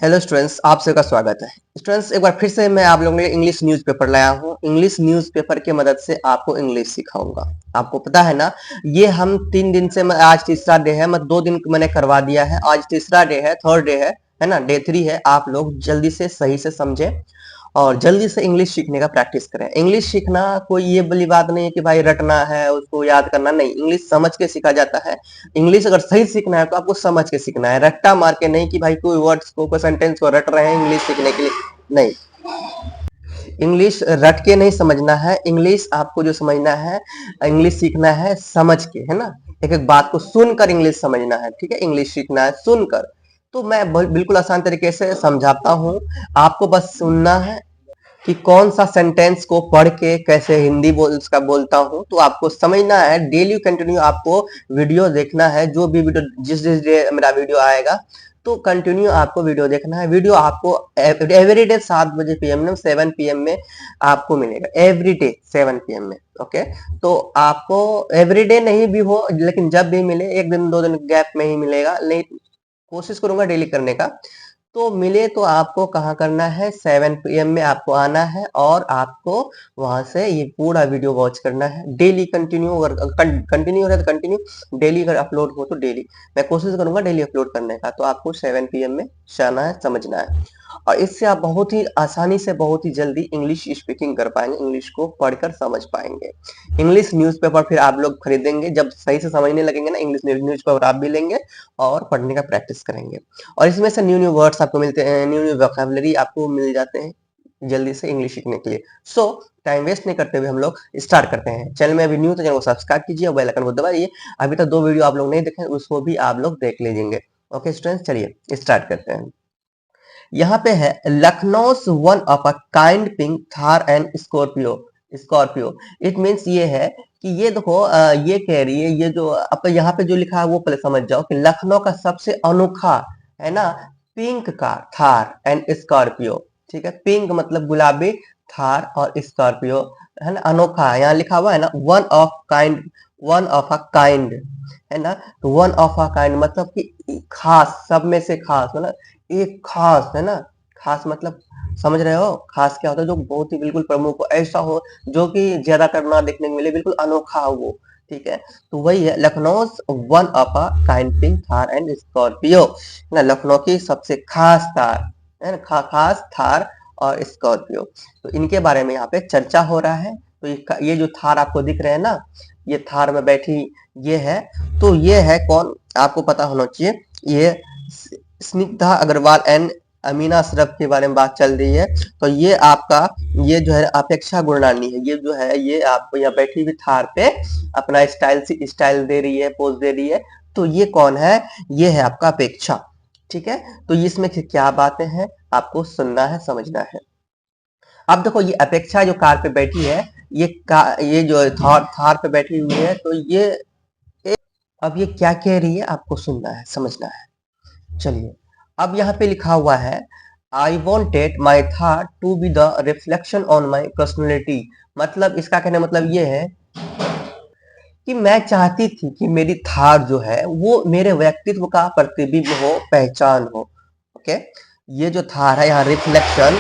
Hello students, आप सबका स्वागत है। स्टूडेंट्स, एक बार फिर से मैं आप लोगों के लिए इंग्लिश न्यूज़पेपर लाया हूँ। इंग्लिश न्यूज़पेपर की मदद से आपको इंग्लिश सिखाऊंगा। आपको पता है ना, ये हम 3 दिन से, मैं आज तीसरा डे है, मैं 2 दिन मैंने करवा दिया है, आज तीसरा डे है, थर्ड डे है ना, डे 3 है। आप लोग जल्दी से सही से समझे और जल्दी से इंग्लिश सीखने का प्रैक्टिस करें। इंग्लिश सीखना कोई ये बड़ी बात नहीं है कि भाई रटना है, उसको याद करना नहीं। इंग्लिश समझ के सीखा जाता है। इंग्लिश अगर सही सीखना है तो आपको समझ के सीखना है, रट्टा मार के नहीं कि भाई कोई वर्ड्स को, कोई सेंटेंस को रट रहे हैं इंग्लिश सीखने के लिए। नहीं, इंग्लिश रट के नहीं समझना है। इंग्लिश आपको जो समझना है, इंग्लिश सीखना है समझ के, है ना। एक एक बात को सुनकर इंग्लिश समझना है, ठीक है। इंग्लिश सीखना है सुनकर। तो मैं बिल्कुल आसान तरीके से समझाता हूँ, आपको बस सुनना है कि कौन सा सेंटेंस को पढ़ के कैसे हिंदी उसका बोलता हूँ, तो आपको समझना है। डेली कंटिन्यू आपको वीडियो देखना है, जो भी वीडियो जिस जिस डे मेरा वीडियो आएगा तो कंटिन्यू आपको वीडियो देखना है। वीडियो आपको एवरी डे 7 बजे पीएम में, 7 PM में आपको मिलेगा, एवरी डे 7 PM में। ओके, तो आपको एवरी डे नहीं भी हो, लेकिन जब भी मिले, 1 दिन 2 दिन गैप में ही मिलेगा, लेकिन कोशिश करूंगा डेली करने का। तो मिले तो आपको कहाँ करना है, 7 PM में आपको आना है और आपको वहां से ये पूरा वीडियो वॉच करना है। डेली कंटिन्यू, अगर कंटिन्यू है तो कंटिन्यू, डेली अगर अपलोड हो तो डेली। मैं कोशिश करूंगा डेली अपलोड करने का। तो आपको 7 PM में जाना है, समझना है, और इससे आप बहुत ही आसानी से, बहुत ही जल्दी इंग्लिश स्पीकिंग कर पाएंगे, इंग्लिश को पढ़कर समझ पाएंगे। इंग्लिश न्यूज़पेपर फिर आप लोग खरीदेंगे जब सही से समझने लगेंगे ना, इंग्लिश न्यूज़पेपर आप भी लेंगे और पढ़ने का प्रैक्टिस करेंगे। और इसमें से न्यू न्यू वर्ड्स आपको मिलते हैं, न्यू न्यू वोकैबुलरी आपको मिल जाते हैं जल्दी से इंग्लिश सीखने के लिए। सो टाइम वेस्ट नहीं करते हुए हम लोग स्टार्ट करते हैं। चैनल में अभी न्यू तो चैनल को सब्सक्राइब कीजिए और बेल आइकन को दबाइए। अभी तक 2 वीडियो आप लोग नहीं देखे, उसको भी आप लोग देख लीजिएंगे। ओके स्टूडेंट्स, चलिए स्टार्ट करते हैं। यहाँ पे है, Lucknow one of a kind pink Thar and Scorpio. Scorpio it means ये है कि ये देखो, ये कह रही है, ये जो अब यहाँ पे जो लिखा है वो पहले समझ जाओ कि लखनऊ का सबसे अनोखा, है ना, pink car Thar and Scorpio. ठीक है, पिंक मतलब गुलाबी, थार और स्कॉर्पियो, है ना, अनोखा। यहाँ लिखा हुआ है ना, one of kind, one of a kind, है ना। तो वन ऑफ अ काइंड मतलब कि खास, सब में से खास, मतलब एक खास, है ना। खास मतलब समझ रहे हो, खास क्या होता है, जो बहुत ही बिल्कुल प्रमुख हो, ऐसा हो जो कि ज्यादा करना देखने को मिले, बिल्कुल अनोखा हो वो। ठीक है, तो वही है, Lucknow one of a kind pink Thar and Scorpio, ना, लखनऊ की सबसे खास थार, है ना, खास थार और स्कॉर्पियो। तो इनके बारे में यहाँ पे चर्चा हो रहा है। तो ये जो थार आपको दिख रहे हैं ना, ये थार में बैठी ये है, तो ये है कौन, आपको पता होना चाहिए। ये स्निग्धा अग्रवाल एंड अमीना अशरफ के बारे में बात चल रही है। तो ये आपका, ये जो है अपेक्षा गुरनानी है, ये जो है, ये आपको यहाँ बैठी हुई थार पे अपना स्टाइल से स्टाइल दे रही है, पोज दे रही है। तो ये कौन है, ये है आपका अपेक्षा। ठीक है, तो इसमें क्या बातें हैं आपको सुनना है, समझना है। अब देखो, ये अपेक्षा जो कार पे बैठी है, ये जो थार थार पे बैठी हुई है, तो ये अब ये क्या कह रही है आपको सुनना है, समझना है। चलिए, अब यहाँ पे लिखा हुआ है, I wanted my Thar to be the reflection on my personality. मतलब इसका कहने मतलब ये है कि मैं चाहती थी कि मेरी थार जो है वो मेरे व्यक्तित्व का प्रतिबिंब हो, पहचान हो। ओके, ये जो थार है, यहाँ रिफ्लेक्शन,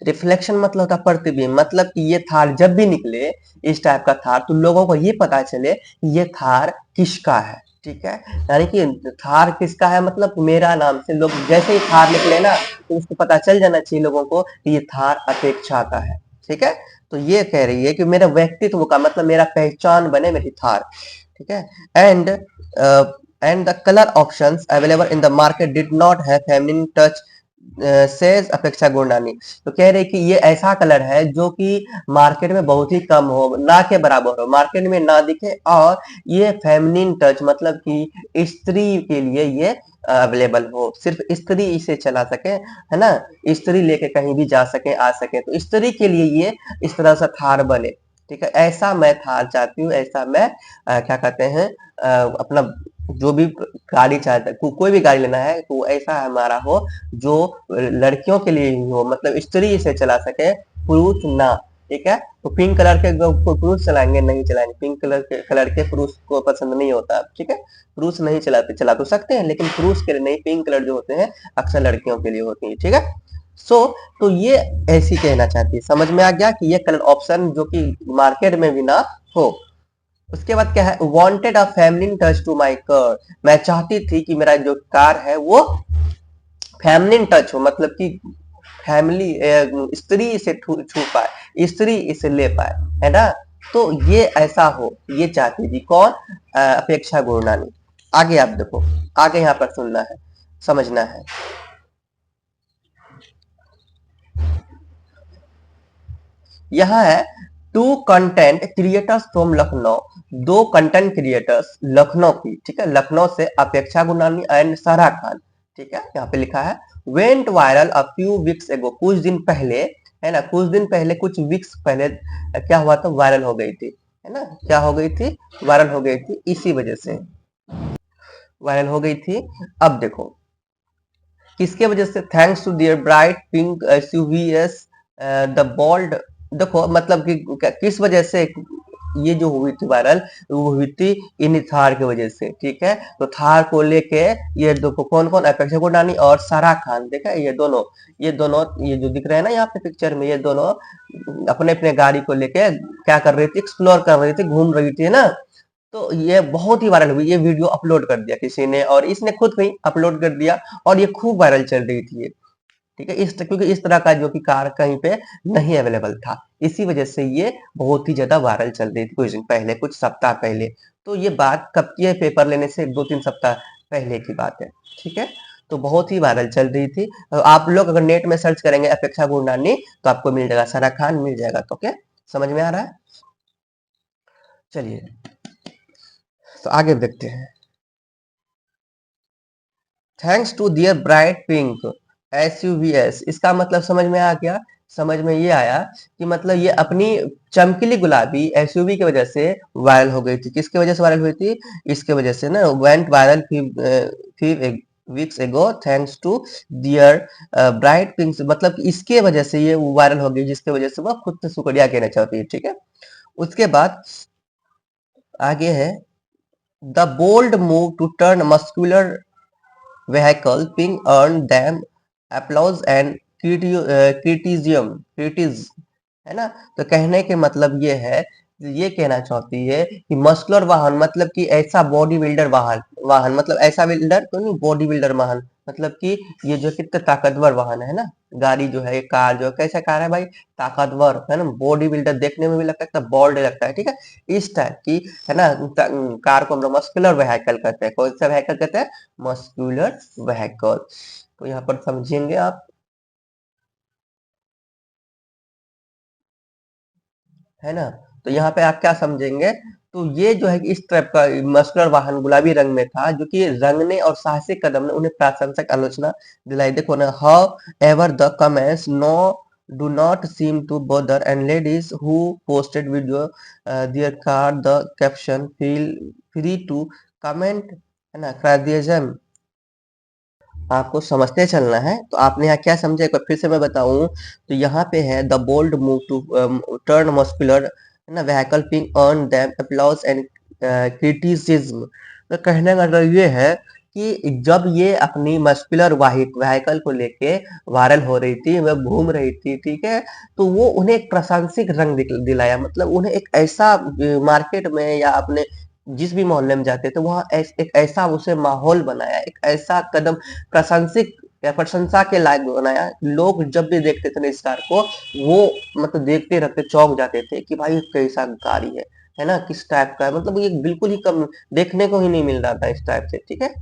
रिफ्लेक्शन मतलब होता है प्रतिबिंब, मतलब कि ये थार जब भी निकले, इस टाइप का थार, तो लोगों को ये पता चले कि ये थार किसका है। ठीक है, यानी कि थार किसका है, मतलब मेरा नाम से लोग जैसे ही थार निकले ना, तो उसको पता चल जाना चाहिए लोगों को कि ये थार अपेक्षा का है। ठीक है, तो ये कह रही है कि मेरा व्यक्तित्व का मतलब मेरा पहचान बने मेरी थार। ठीक है, and and the colour options available in the market did not have feminine touch, says अपेक्षा गुरनानी। तो कह रहे कि ये ऐसा कलर है जो कि मार्केट में बहुत ही कम हो, ना के बराबर हो, मार्केट में ना दिखे, और ये फेमिनिन टच मतलब कि स्त्री के लिए ये अवेलेबल हो, सिर्फ स्त्री इसे चला सके, है ना, स्त्री लेके कहीं भी जा सके, आ सके, तो स्त्री के लिए ये इस तरह से थार बने। ठीक है, ऐसा मैं थार चाहती हूँ, ऐसा मैं क्या कहते हैं, अपना जो भी गाड़ी चाहता है, कोई भी गाड़ी लेना है तो ऐसा हमारा हो जो लड़कियों के लिए ही हो, मतलब स्त्री इसे चला सके, पुरुष ना। ठीक है। तो पिंक कलर के पुरुष चलाएंगे नहीं चलाएंगे, पिंक कलर के पुरुष को पसंद नहीं होता, ठीक है। पुरुष नहीं चलाते, चला तो सकते हैं लेकिन पुरुष के लिए नहीं, पिंक कलर जो होते हैं अक्सर लड़कियों के लिए होती है, ठीक है। तो ये ऐसी कहना चाहती है, समझ में आ गया कि ये कलर ऑप्शन जो कि मार्केट में भी ना हो। उसके बाद क्या है, wanted a feminine touch to my car, मैं चाहती थी कि मेरा जो कार है वो फेमिनिन टच हो, मतलब कि फैमिली स्त्री इसे छू पाए, स्त्री इसे ले पाए, है ना। तो ये ऐसा हो, ये चाहती थी कौन, अपेक्षा गुरनानी। आगे आप देखो, आगे यहाँ पर सुनना है, समझना है। यहाँ है two content creators from Lucknow, दो कंटेंट क्रिएटर्स लखनऊ की, ठीक है, लखनऊ से अपेक्षा गुरनानी एंड सारा खान, ठीक है। यहाँ पे लिखा है went viral a few weeks एगो, कुछ दिन पहले, है ना, कुछ दिन पहले, कुछ वीक्स पहले क्या हुआ था, वायरल हो गई थी, है ना, क्या हो गई थी, वायरल हो गई थी, इसी वजह से वायरल हो गई थी। अब देखो किसके वजह से, thanks to dear bright pink SUVs the bold, देखो मतलब कि किस वजह से ये जो हुई थी वायरल, वो हुई थी इन थार की वजह से, ठीक है। तो थार को लेके ये देखो कौन कौन, अपेक्षा गुरनानी और सारा खान, देखा ये दोनों ये जो दिख रहे हैं ना यहाँ पे पिक्चर में, ये दोनों अपने अपने गाड़ी को लेके क्या कर रही थी, एक्सप्लोर कर रही थी, घूम रही थी ना। तो ये बहुत ही वायरल हुई, ये वीडियो अपलोड कर दिया किसी ने और इसने खुद भी अपलोड कर दिया और ये खूब वायरल चल रही थी ये, ठीक है। क्योंकि इस तरह का जो कि कार कहीं पे नहीं अवेलेबल था, इसी वजह से ये बहुत ही ज्यादा वायरल चल रही थी कुछ दिन पहले, कुछ सप्ताह पहले। तो ये बात कब की है, पेपर लेने से 2-3 सप्ताह पहले की बात है, ठीक है। तो बहुत ही वायरल चल रही थी। आप लोग अगर नेट में सर्च करेंगे अपेक्षा गुरनानी तो आपको मिल जाएगा, सारा खान मिल जाएगा, तो क्या समझ में आ रहा है। चलिए तो आगे देखते हैं। Thanks to dear bright pink SUVs, इसका मतलब समझ में आ गया, समझ में ये आया कि मतलब ये अपनी चमकीली गुलाबी एसयूवी की वजह से वायरल हो गई थी। किसकी वजह से वायरल हुई थी, इसके वजह से ना, went viral few weeks ago thanks to dear bright pink, मतलब कि इसके वजह से ये वायरल हो गई, जिसके वजह से वो खुद से शुक्रिया कहना चाहती है, ठीक है। उसके बाद आगे है the bold move to turn muscular vehicle being earned them applause and criticism, है ना। तो कहने के मतलब ये है, ये कहना चाहती है कि मस्कुलर वाहन मतलब कि ऐसा बॉडी बिल्डर वाहन, मतलब ऐसा बिल्डर तो नहीं, बॉडी बिल्डर वाहन मतलब कि ये जो कितने ताकतवर वाहन है ना, गाड़ी जो है, कार जो है, कैसा कार है भाई, ताकतवर है ना, बॉडी बिल्डर देखने में भी लगता है, बॉल्ड लगता है, ठीक है, इस टाइप की, है ना। कार को हम लोग मस्कुलर व्हीकल कहते हैं, कौन सा व्हीकल कहते हैं, मस्कुलर व्हीकल। तो यहाँ पर समझेंगे आप, है ना। तो यहाँ पे आप क्या समझेंगे, तो ये जो है कि इस टाइप का मस्कुलर वाहन गुलाबी रंग में था, जो कि रंगने और साहसिक कदम ने उन्हें प्रासंगिक आलोचना दिलाई। देखो ना, however the comments no do not seem to bother and ladies who posted video their car, the caption feel free to comment, है ना, क्राइम। आपको समझते चलना है। तो आपने यहाँ क्या समझा, एक बार फिर से मैं बताऊं, तो यहाँ पे है the bold move to turn muscular, है ना, vehicle being earn them applause and criticism. तो कहने का मतलब ये है कि जब ये अपनी मस्कुलर व्हीकल को लेके वायरल हो रही थी, वह घूम रही थी, ठीक है, तो वो उन्हें एक प्रासंगिक रंग दिलाया, मतलब उन्हें एक ऐसा मार्केट में या अपने जिस भी मोहल्ले में जाते थे वहां एक ऐसा उसे माहौल बनाया, एक ऐसा कदम प्रासंगिक या प्रशंसा के लायक बनाया, लोग जब भी देखते थे ना इस कार को, वो मतलब देखते रहते, चौंक जाते थे कि भाई कैसा गाड़ी है ना, किस टाइप का है, मतलब ये बिल्कुल ही कम देखने को ही नहीं मिल रहा था इस टाइप से, ठीक है।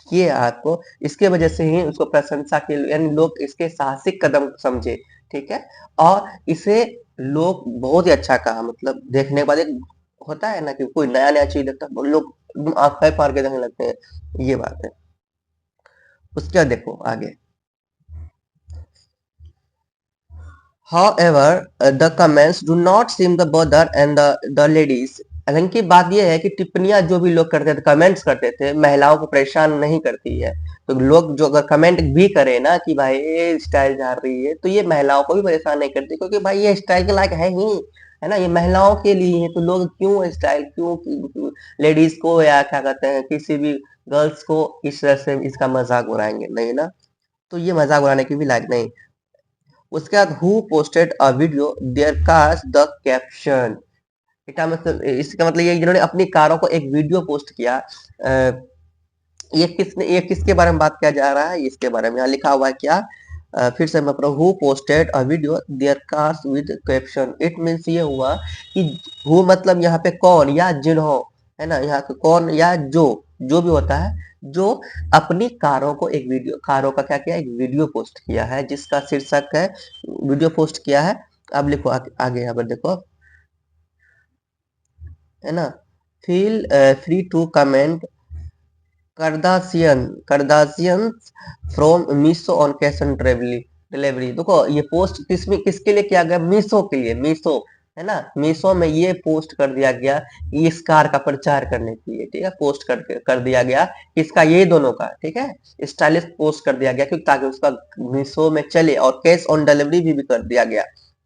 ये आपको इसके वजह से ही उसको प्रशंसा के, यानी लोग इसके साहसिक कदम समझे, ठीक है। और इसे लोग बहुत ही अच्छा कहा, मतलब देखने के बाद एक होता है ना कि कोई नया नया चीज लगता है, लोग एकदम आंखें फाड़ के देखने लगते हैं, ये बात है। उसके बाद देखो आगे, however the comments do not seem the bother and the ladies, हालांकि बात यह है कि टिप्पणियां जो भी लोग करते थे, कमेंट्स करते थे, महिलाओं को परेशान नहीं करती है। तो लोग जो अगर कमेंट भी करे ना कि भाई ये स्टाइल झाड़ रही है, तो ये महिलाओं को भी परेशान नहीं करती, क्योंकि भाई ये स्टाइल के लायक है ही, है ना, ये महिलाओं के लिए है। तो लोग क्यों स्टाइल, क्यों लेडीज को या क्या कहते हैं किसी भी गर्ल्स को इस तरह से इसका मजाक उड़ाएंगे, नहीं ना। तो ये मजाक उड़ाने की भी लायक नहीं। उसके बाद who posted a video their cars the caption, इसका मतलब ये जिन्होंने अपनी कारों को एक वीडियो पोस्ट किया। ये किसके बारे में बात किया जा रहा है, इसके बारे में यहाँ लिखा हुआ है क्या। फिर से मैं पढ़, who posted a video their cars with caption, it means ये हुआ कि हु मतलब यहाँ पे कौन या जिन्हों, है ना, यहाँ पे कौन या जो भी होता है, जो अपनी कारों को एक वीडियो, कारों का क्या किया, एक वीडियो पोस्ट किया है, जिसका शीर्षक है, वीडियो पोस्ट किया है। अब लिखो आगे यहाँ पर देखो, है ना, feel free to comment Kardashian from Meesho on cash on delivery. देखो ये पोस्ट किसके लिए किया गया, मीशो के लिए, मीशो, है ना, मीशो में ये पोस्ट कर दिया गया इस कार का प्रचार करने के लिए, ठीक है, पोस्ट कर दिया गया किसका, ये दोनों का, ठीक है, स्टाइलिश पोस्ट कर दिया गया, क्योंकि ताकि उसका मीशो में चले, और कैश ऑन डिलीवरी भी कर दिया गया।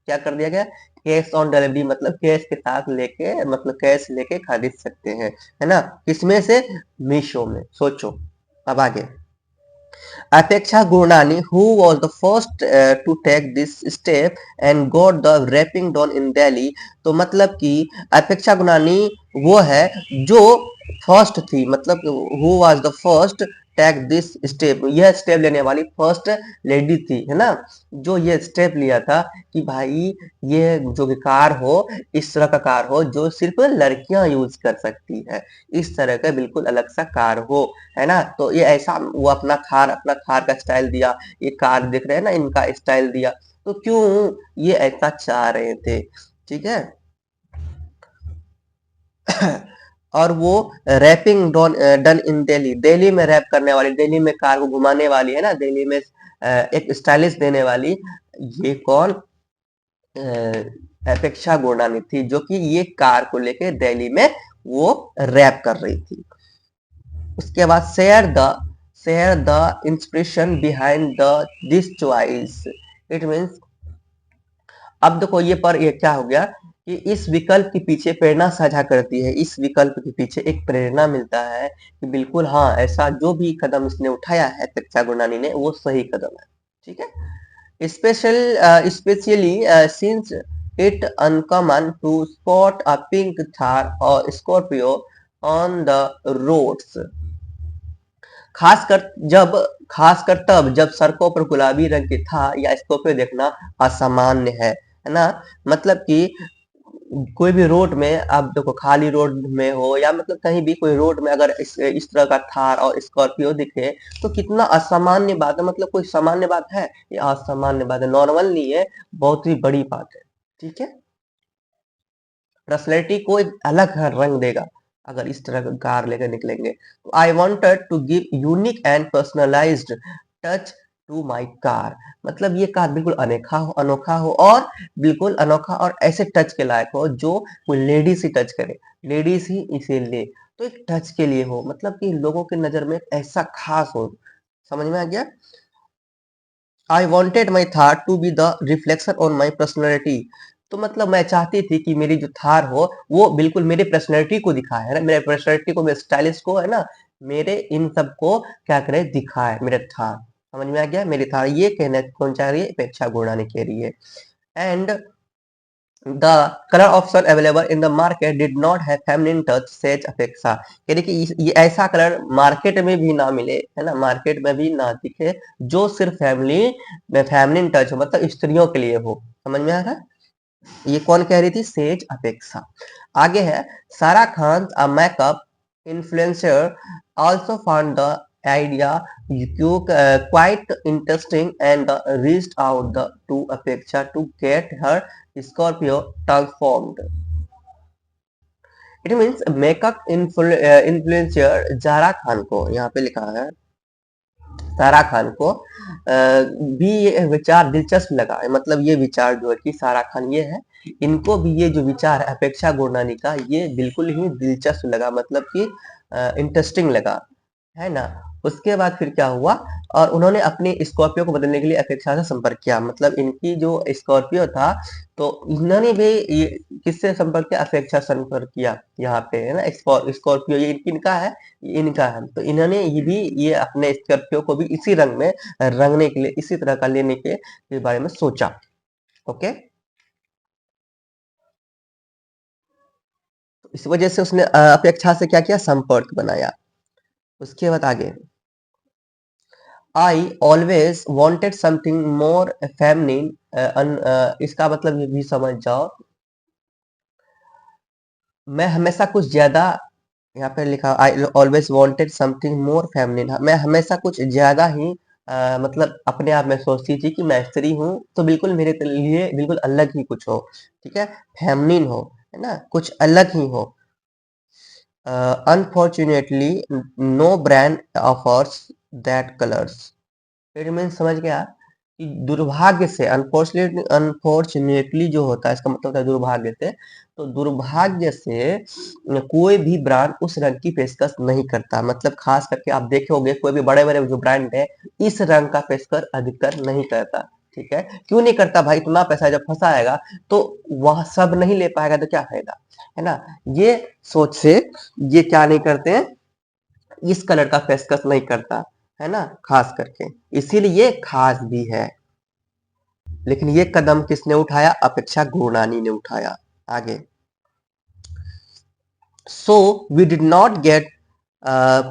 क्या कर दिया गया, कैश ऑन डिलीवरी मतलब कैश के साथ लेके, मतलब कैश लेके खरीद सकते हैं, है ना, किसमें से, मीशो में। सोचो अब आगे, अपेक्षा Gurnani who was the first to take this step and got the wrapping done in Delhi। तो मतलब कि अपेक्षा गुरनानी वो है जो फर्स्ट थी, मतलब who was the first take this step, यह स्टेप लेने वाली फर्स्ट लेडी थी, है ना, जो ये स्टेप लिया था कि भाई ये जो कि कार हो, इस तरह का कार हो जो सिर्फ लड़कियां यूज कर सकती है, इस तरह का बिल्कुल अलग सा कार हो, है ना। तो ये ऐसा वो अपना कार का स्टाइल दिया, ये कार देख रहे हैं ना, इनका स्टाइल दिया। तो क्यों ये ऐसा चाह रहे थे, ठीक है। और वो wrapping done in Delhi, Delhi में रैप करने वाली, दिल्ली में कार को घुमाने वाली, है ना, दिल्ली में एक स्टाइलिश देने वाली, ये कौन, अपेक्षा गोडानी थी, जो कि ये कार को लेके दिल्ली में वो रैप कर रही थी। उसके बाद share the inspiration behind the this choice, it means, अब देखो ये क्या हो गया कि इस विकल्प के पीछे प्रेरणा साझा करती है, इस विकल्प के पीछे एक प्रेरणा मिलता है कि बिल्कुल हाँ, ऐसा जो भी कदम इसने उठाया है अपेक्षा गुरनानी ने, वो सही कदम है, ठीक है। Specially since it uncommon to spot a pink Thar or Scorpio on the roads, खासकर खासकर तब जब सड़कों पर गुलाबी रंग की थार या स्कॉर्पियो देखना असामान्य है ना। मतलब कि कोई भी रोड में, आप देखो खाली रोड में हो या मतलब कहीं भी कोई रोड में अगर इस तरह का थार और स्कॉर्पियो दिखे, तो कितना असामान्य बात है, मतलब कोई सामान्य बात है, ये असामान्य बात है, नॉर्मल नहीं है, बहुत ही बड़ी बात है, ठीक है। पर्सनैलिटी को एक अलग रंग देगा अगर इस तरह का कार लेकर निकलेंगे। तो I wanted to give unique and personalised touch to my car, मतलब ये कार बिल्कुल अनोखा हो और बिल्कुल अनोखा और ऐसे टच के लायक हो जो कोई लेडीज ही टच करे, लेडीज ही इसे ले, तो एक टच के लिए हो, मतलब कि लोगों की नजर में ऐसा खास हो। समझ में आ गया। I wanted my Thar to be the reflection on my personality, तो मतलब मैं चाहती थी कि मेरी जो थार हो वो बिल्कुल मेरे पर्सनैलिटी को दिखाए, है ना, मेरे पर्सनैलिटी को, मेरे स्टाइलिश को, है ना, मेरे इन सब को क्या करे, दिखाए मेरे थार। समझ में आ गया, मेरी थार ये कहना कौन चाह रही है, अपेक्षा गुड़ाने के लिए। And the colour option available in the market did not have feminine touch says अपेक्षा, यानी कि ये ऐसा कलर मार्केट में भी ना मिले, है ना, मार्केट में भी ना दिखे जो सिर्फ फेमिनिन टच हो, मतलब स्त्रियों के लिए हो। समझ में आ रहा है, ये कौन कह रही थी, सेज अपेक्षा। आगे है, सारा Khan a makeup influencer also found the idea quite interesting and reached out to Apeksha to get her Scorpio transformed। It means makeup influencer Zara Khan को, यहाँ पे लिखा है सारा खान को भी ये विचार दिलचस्प लगा, मतलब ये विचार जो है कि सारा खान ये है, इनको भी ये जो विचार है अपेक्षा गुरनानी का, ये बिल्कुल ही दिलचस्प लगा, मतलब कि इंटरेस्टिंग लगा, है ना। उसके बाद फिर क्या हुआ, और उन्होंने अपनी स्कॉर्पियो को बदलने के लिए अपेक्षा से संपर्क किया, मतलब इनकी जो स्कॉर्पियो था, तो इन्होंने भी ये किससे संपर्क किया, अपेक्षा से संपर्क किया, यहाँ पे है ना। स्कॉर्पियो ये इनका है, ये इनका है, तो इन्होंने ये अपने स्कॉर्पियो को भी इसी रंग में रंगने के लिए, इसी तरह का लेने के बारे में सोचा। ओके, तो इस वजह से उसने अपेक्षा से क्या किया, संपर्क बनाया। उसके बाद आगे, I always wanted something more feminine, इसका मतलब ये भी समझ जाओ, मैं हमेशा कुछ ज्यादा, यहाँ पे लिखा I always wanted something more feminine, मैं हमेशा कुछ ज्यादा ही मतलब अपने आप में सोचती थी कि मैं स्त्री हूँ, तो बिल्कुल मेरे लिए बिल्कुल अलग ही कुछ हो, ठीक है, फेमिनिन हो, है ना, कुछ अलग ही हो। Unfortunately no brand offers that colours, it mean समझ गया कि दुर्भाग्य से, अनफॉर्चुनेटली जो होता है इसका मतलब होता है दुर्भाग्य से, तो दुर्भाग्य से कोई भी ब्रांड उस रंग की पेशकश नहीं करता, मतलब खास करके आप देखे होंगे कोई भी बड़े बड़े जो ब्रांड है इस रंग का पेशकश अधिकतर नहीं करता, ठीक है, क्यों नहीं करता भाई, इतना पैसा जब फंसाएगा तो वह सब नहीं ले पाएगा तो क्या फायदा, है ना। ये सोच से ये क्या नहीं करते हैं, इस कलर का पेशकश नहीं करता, है ना, खास करके, इसीलिए ये खास भी है। लेकिन ये कदम किसने उठाया, अपेक्षा गुरनानी ने उठाया। आगे, so we did not get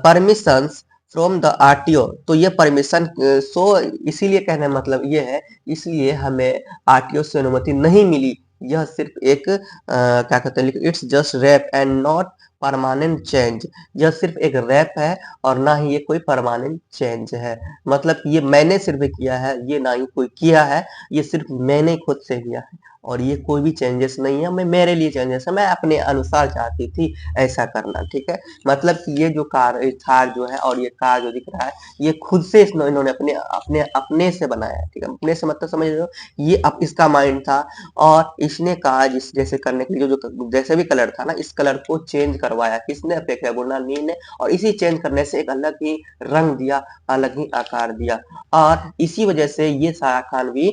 permission from the RTO, तो ये परमिशन, सो इसीलिए कहने का मतलब ये है, इसलिए हमें आरटीओ से अनुमति नहीं मिली, यह सिर्फ एक क्या कहते हैं, it's just wrap and not permanent change, यह सिर्फ एक रैप है और ना ही ये कोई परमानेंट चेंज है, मतलब ये मैंने सिर्फ किया है, ये ना ही कोई किया है, ये सिर्फ मैंने खुद से किया है, और ये कोई भी चेंजेस नहीं है, मैं मेरे लिए चेंजेस है, मैं अपने अनुसार चाहती थी ऐसा करना, ठीक है, मतलब कि ये जो कार थार जो है और ये कार जो दिख रहा है, ये खुद से इन्होंने अपने अपने अपने से बनाया है, ठीक है, अपने से मतलब समझ रहे हो, ये अब इसका माइंड था, और इसने कहा जिस जैसे करने के लिए जो जैसे भी कलर था ना, इस कलर को चेंज करवाया किसने, अपेक्षा गुरनानी ने, और इसी चेंज करने से एक अलग ही रंग दिया, अलग ही आकार दिया, और इसी वजह से ये सारा खान भी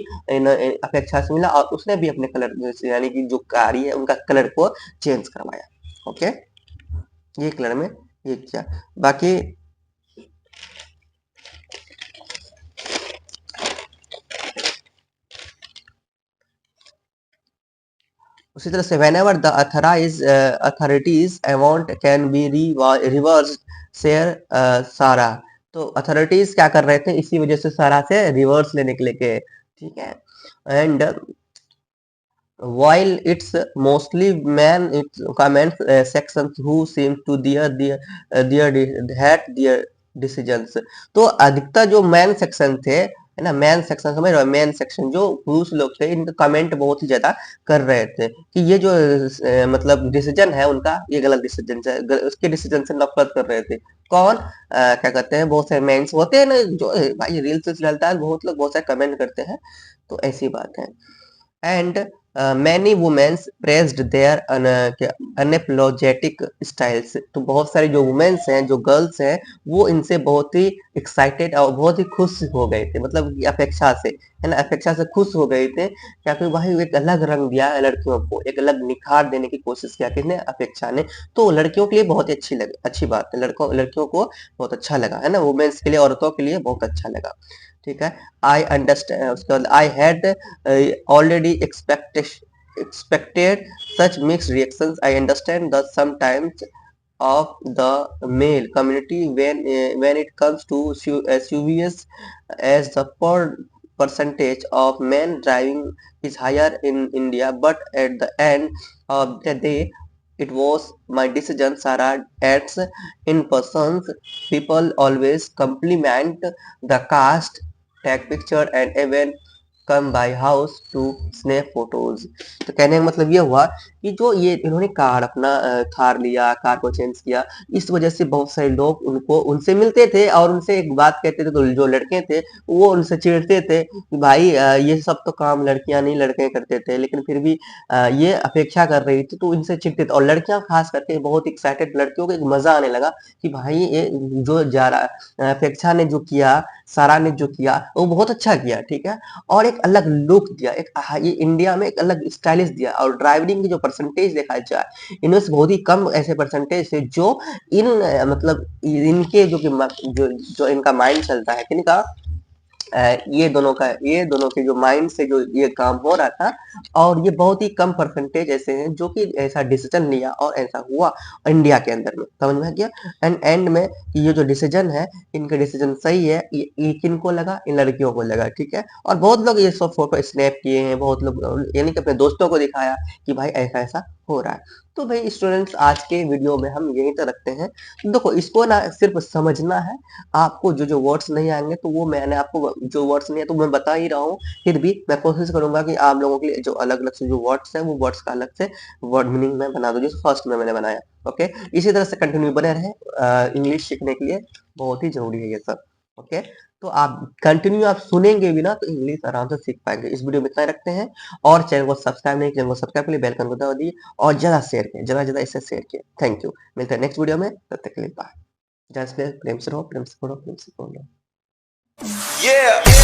अपेक्षा से मिला, और उसने भी अपने कलर यानी कि जो कारी है उनका कलर को चेंज करवाया। ओके, ये कलर में ये किया, बाकी उसी तरह से whenever the authorities want can be reversed share सारा, तो अथॉरिटीज क्या कर रहे थे, इसी वजह से सारा से रिवर्स लेने के लिए गए, ठीक है, and while it's mostly men it's comment sections who seem to their decisions, तो अधिकतर जो मैन सेक्शन थे, है ना, मैन सेक्शन समझ रहे हो, मैन सेक्शन जो पुरुष लोग थे इनका कमेंट बहुत ही ज्यादा कर रहे थे कि ये जो मतलब डिसीजन है उनका ये गलत डिसीजन है, उसके डिसीजन से नफरत कर रहे थे, कौन क्या कहते हैं, बहुत सारे मेंस होते हैं ना जो भाई रील्स चलता है, बहुत लोग बहुत सारे कमेंट करते हैं, तो ऐसी बात है, and many womens praised their unapologetic styles, तो बहुत सारी जो वुमेन्स हैं, जो गर्ल्स हैं, वो इनसे बहुत ही एक्साइटेड और बहुत ही खुश हो गए थे, मतलब अपेक्षा से, है ना, अपेक्षा से खुश हो गए थे, क्या कि भाई एक अलग रंग दिया लड़कियों को, एक अलग निखार देने की कोशिश किया किसने, अपेक्षा ने, तो लड़कियों के लिए बहुत ही अच्छी बात है, लड़कियों को बहुत अच्छा लगा, है ना, वुमेन्स के लिए, औरतों के लिए बहुत अच्छा लगा, ठीक है। आई अंडरस्टैंड, उसके बाद I had already expected such mixed reactions. I understand that sometimes of the male community when it comes to SUVs, as the percentage of men driving is higher in India, but at the end of the day it was my decision. Sarah adds, in persons people always compliment the cast, take picture and even come by house to snap photos, तो कहने का मतलब ये हुआ कि जो ये इन्होंने कार अपना थार लिया, कार को चेंज किया, इस वजह से बहुत सारे लोग उनको उनसे मिलते थे और उनसे एक बात कहते थे, तो जो लड़के थे वो उनसे चिढ़ते थे कि भाई ये सब तो काम लड़कियां नहीं लड़के करते थे, लेकिन फिर भी ये अपेक्षा कर रही थी तो इनसे चिढ़ते थे। और लड़कियां खास करके बहुत एक्साइटेड, लड़कियों को एक मजा आने लगा कि भाई ये जो जा रहा अपेक्षा ने जो किया, सारा ने जो किया वो बहुत अच्छा किया, ठीक है। और एक अलग लुक दिया, एक ये इंडिया में एक अलग स्टाइलिश दिया। और ड्राइविंग की जो परसेंटेज देखा जाए, इनमें से बहुत ही कम ऐसे परसेंटेज थे जो इन मतलब इनके जो इनका माइंड चलता है किनका, ये दोनों के जो माइंड से जो ये काम हो रहा था। और ये बहुत ही कम परसेंटेज ऐसे हैं जो कि ऐसा डिसीजन लिया और ऐसा हुआ इंडिया के अंदर में, समझ में आ गया। एंड एंड में ये जो डिसीजन है, इनका डिसीजन सही है, ये किनको लगा, इन लड़कियों को लगा, ठीक है। और बहुत लोग ये सब फोटो स्नैप किए हैं, बहुत लोग यानी कि अपने दोस्तों को दिखाया कि भाई ऐसा ऐसा हो रहा है। तो भाई स्टूडेंट्स, आज के वीडियो में हम यही तो रखते हैं। देखो, इसको ना सिर्फ समझना है। आपको जो जो वर्ड्स नहीं आएंगे तो वो मैंने आपको जो वर्ड्स नहीं है तो मैं बता ही रहा हूँ। फिर भी मैं कोशिश करूंगा कि आप लोगों के लिए जो अलग अलग से जो वर्ड्स है वो वर्ड्स का अलग से वर्ड मीनिंग मैं बना दूं, जैसे फर्स्ट में मैंने बनाया। ओके, इसी तरह से कंटिन्यू बने रहे। इंग्लिश सीखने के लिए बहुत ही जरूरी है ये सब। ओके, तो आप कंटिन्यू आप सुनेंगे भी ना तो इंग्लिश आराम से सीख पाएंगे। इस वीडियो में इतना ही रखते हैं। और चैनल को सब्सक्राइब नहीं किया, चैनल को सब्सक्राइब के लिए बेल आइकन को दबा दिए और ज्यादा शेयर किए, ज्यादा ज्यादा इसे शेयर किए। थैंक यू, मिलते हैं नेक्स्ट वीडियो में, तब तक के लिए बाय। जय श्री प्रेम से रहो, प्रेम से पढ़ो, प्रेम से बोलो। Yeah.